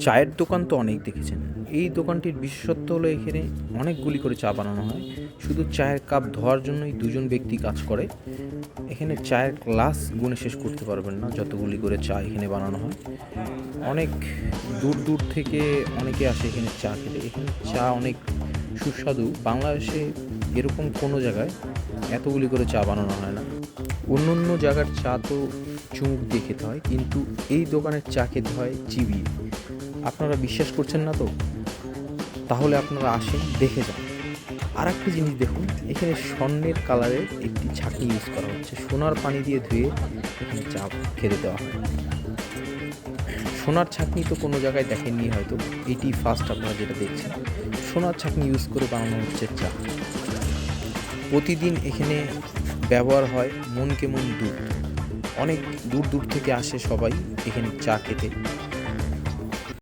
চায়ের দোকান তো অনেক দেখেছেন। এই দোকানটির বিশেষত্ব হলো এখানে অনেকগুলি করে চা বানানো হয়। শুধু চায়ের কাপ ধোয়ার জন্যই দুজন ব্যক্তি কাজ করে। এখানে চায়ের গ্লাস গুণে শেষ করতে পারবেন না, যতগুলি করে চা এখানে বানানো হয়। অনেক দূর দূর থেকে অনেকে আসে এখানে চা খেতে। এখানে চা অনেক সুস্বাদু। বাংলাদেশে এরকম কোনো জায়গায় এতগুলি করে চা বানানো হয় না। অন্য অন্য জায়গার চা তো চুমুক দিয়ে খেতে হয়, কিন্তু এই দোকানের চা খেতে হয় চিবিয়ে। আপনারা বিশ্বাস করছেন না তো? তাহলে আপনারা আসেন, দেখে যান। আর একটা জিনিস দেখুন, এখানে স্বর্ণের কালারের একটি ছাঁকনি ইউজ করা হচ্ছে। সোনার পানি দিয়ে ধুয়ে এখানে চা খেতে দেওয়া হয়। সোনার ছাঁকনি তো কোনো জায়গায় দেখেননি হয়তো, এটি ফার্স্ট আপনারা যেটা দেখছেন। সোনার ছাঁকনি ইউজ করে বানানো হচ্ছে চা। প্রতিদিন এখানে ব্যবহার হয় মন কেমন দুধ। অনেক দূর দূর থেকে আসে সবাই এখানে চা খেতে।